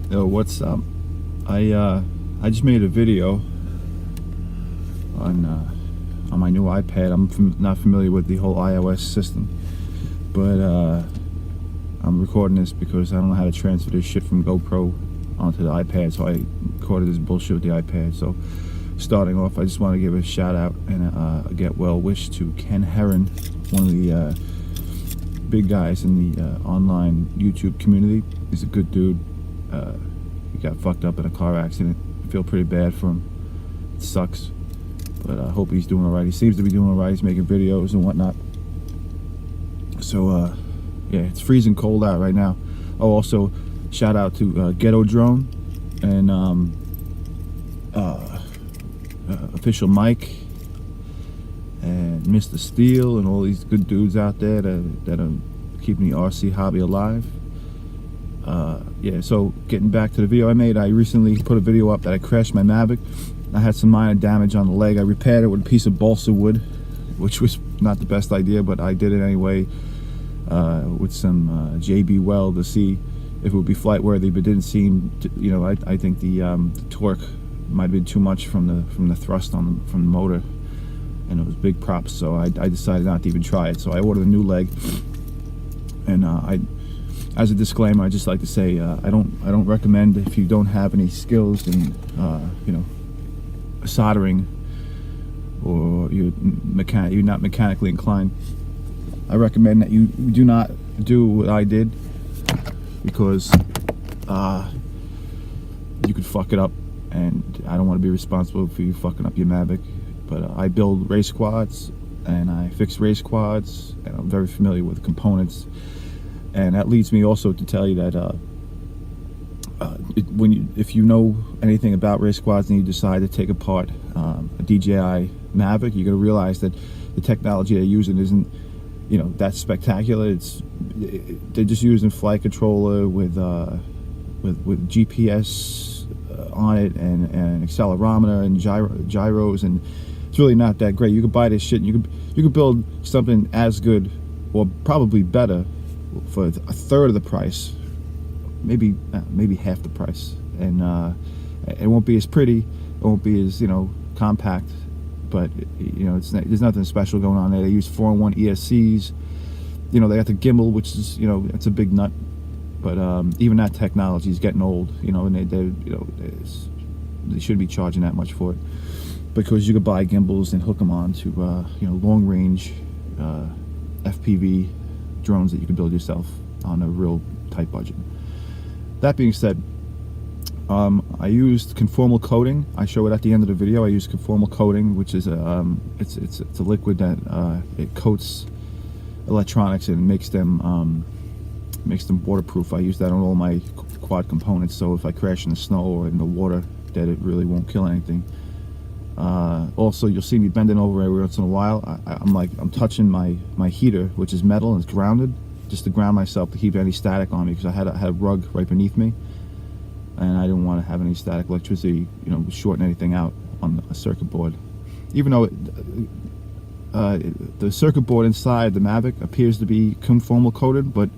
Yo, what's up? I just made a video on my new iPad. I'm not familiar with the whole iOS system, but I'm recording this because I don't know how to transfer this shit from GoPro onto the iPad, so I recorded this bullshit with the iPad. So starting off, I just want to give a shout out and a get well wish to Ken Heron, one of the big guys in the online YouTube community. He's a good dude. He got fucked up in a car accident. I feel pretty bad for him. It sucks, but I hope he's doing all right. He seems to be doing all right. He's making videos and whatnot. So yeah, it's freezing cold out right now. Oh, also shout out to Ghetto Drone and Official Mike and Mr. Steel and all these good dudes out there that are keeping the RC hobby alive. Yeah, so getting back to the video I made, I recently put a video up that I crashed my Mavic. I had some minor damage on the leg. I repaired it with a piece of balsa wood, which was not the best idea, but I did it anyway with some JB weld to see if it would be flight worthy, but didn't seem to, you know, I think the torque might have been too much from the thrust from the motor, and it was big props, so I decided not to even try it. So I ordered a new leg, and as a disclaimer, I just like to say I don't recommend, if you don't have any skills in you know, soldering, or you're not mechanically inclined, I recommend that you do not do what I did, because you could fuck it up, and I don't want to be responsible for you fucking up your Mavic. But I build race quads and I fix race quads, and I'm very familiar with components. And that leads me also to tell you that if you know anything about race quads and you decide to take apart a DJI Mavic, you're going to realize that the technology they're using isn't, you know, that spectacular. They're just using flight controller with GPS on it, and an accelerometer and gyros, and it's really not that great. You could buy this shit and you could build something as good or probably better for a third of the price, maybe half the price, and it won't be as pretty, it won't be as, you know, compact, but you know, there's nothing special going on there. They use 4-in-1 ESCs, you know, they got the gimbal, which is, you know, it's a big nut, but even that technology is getting old, you know, and they shouldn't be charging that much for it, because you could buy gimbals and hook them on to you know, long range FPV drones that you can build yourself on a real tight budget. That being said, I used conformal coating. I show it at the end of the video. I use conformal coating, which is it's a liquid that it coats electronics and makes them waterproof. I use that on all my quad components, so if I crash in the snow or in the water, that it really won't kill anything. Also, you'll see me bending over every once in a while. I'm touching my heater, which is metal and it's grounded, just to ground myself, to keep any static on me, because I had a rug right beneath me, and I didn't want to have any static electricity, you know, shorting anything out on a circuit board. Even though the circuit board inside the Mavic appears to be conformal coated, but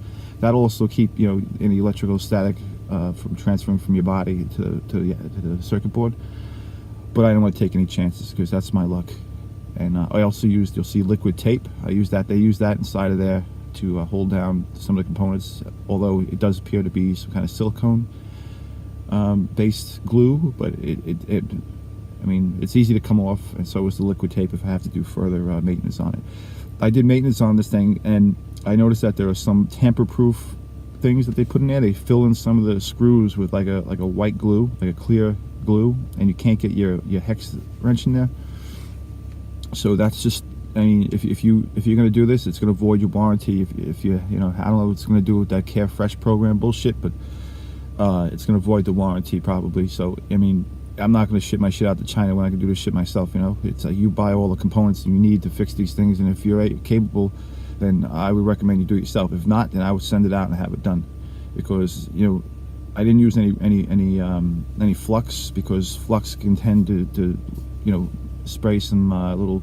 that'll also keep, you know, any electrical static from transferring from your body to the circuit board. But I don't want to take any chances, because that's my luck. And I also used, you'll see, liquid tape. I use that. They use that inside of there to hold down some of the components, although it does appear to be some kind of silicone based glue, but I mean, it's easy to come off, and so is the liquid tape if I have to do further maintenance on it. I did maintenance on this thing, and I noticed that there are some tamper-proof things that they put in there. They fill in some of the screws with like a white glue, like a clear glue, and you can't get your hex wrench in there. So that's just, I mean, if you're going to do this, it's going to void your warranty. If you know, I don't know what it's going to do with that Carefresh program bullshit, but it's going to void the warranty probably. So I mean, I'm not going to ship my shit out to China when I can do this shit myself. You know, it's you buy all the components you need to fix these things, and if you're capable, then I would recommend you do it yourself. If not, then I would send it out and have it done, because, you know, I didn't use any flux, because flux can tend to you know, spray some little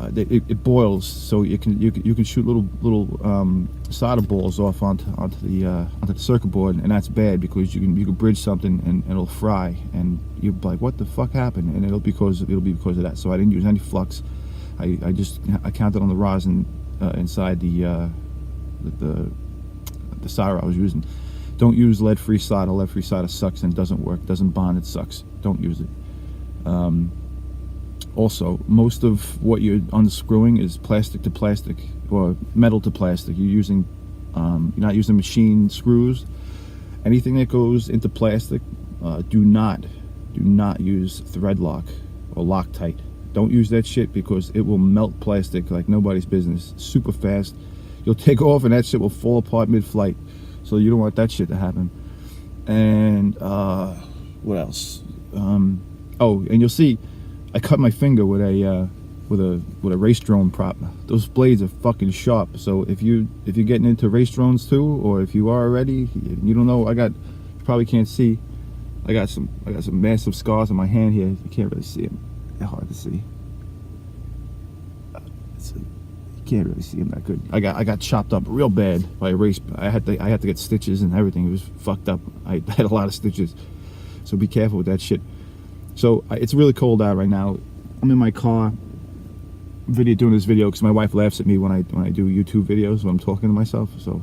it boils, so you can shoot little solder balls off onto the circuit board, and that's bad because you can bridge something and it'll fry, and you're like, what the fuck happened? And it'll be because of that. So I didn't use any flux. I counted on the rosin inside the solder I was using. Don't use lead-free solder. Lead-free solder sucks and doesn't work, doesn't bond, it sucks. Don't use it. Also, most of what you're unscrewing is plastic to plastic or metal to plastic. You're not using machine screws. Anything that goes into plastic, do not use thread lock or Loctite. Don't use that shit because it will melt plastic like nobody's business super fast. You'll take off and that shit will fall apart mid-flight. So you don't want that shit to happen. And what else? Oh, and you'll see, I cut my finger with a race drone prop. Those blades are fucking sharp. So if you're getting into race drones too, or if you are already, you don't know. You probably can't see. I got some massive scars on my hand here. You can't really see them. They're hard to see. You can't really see them that good. I got chopped up real bad by a race. I had to get stitches and everything. It was fucked up. I had a lot of stitches. So be careful with that shit. So it's really cold out right now. I'm in my car doing this video because my wife laughs at me when I do YouTube videos when I'm talking to myself. So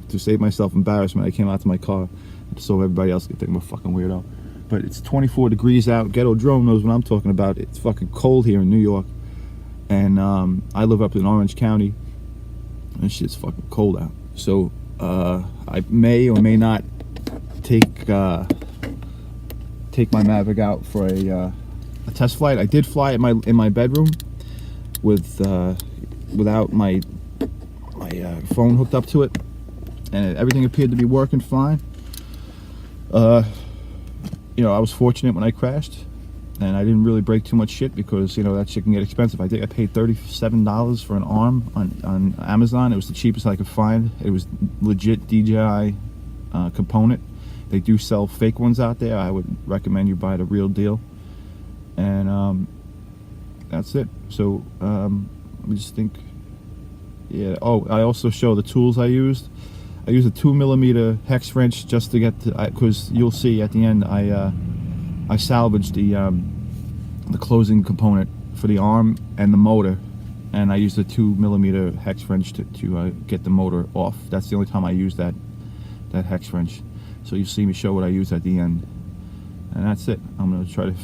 to save myself embarrassment, I came out to my car so everybody else could think I'm a fucking weirdo. But it's 24 degrees out. Ghetto Drone knows what I'm talking about. It's fucking cold here in New York. And I live up in Orange County, and shit's fucking cold out. So I may or may not take my Mavic out for a test flight. I did fly it in my bedroom without my phone hooked up to it, and everything appeared to be working fine. I was fortunate when I crashed, and I didn't really break too much shit because that shit can get expensive. I think I paid $37 for an arm on Amazon. It was the cheapest I could find. It was legit DJI component. They do sell fake ones out there. I would recommend you buy the real deal. And that's it. So let me just think. Yeah. Oh, I also show the tools I used. I used a 2mm hex wrench just to get because you'll see at the end I salvaged the closing component for the arm and the motor, and I used a 2mm hex wrench to get the motor off. That's the only time I used that hex wrench. So you see me show what I use at the end, and that's it. I'm gonna try to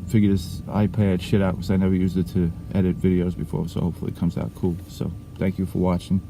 figure this iPad shit out because I never used it to edit videos before, so hopefully it comes out cool. So thank you for watching.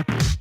it.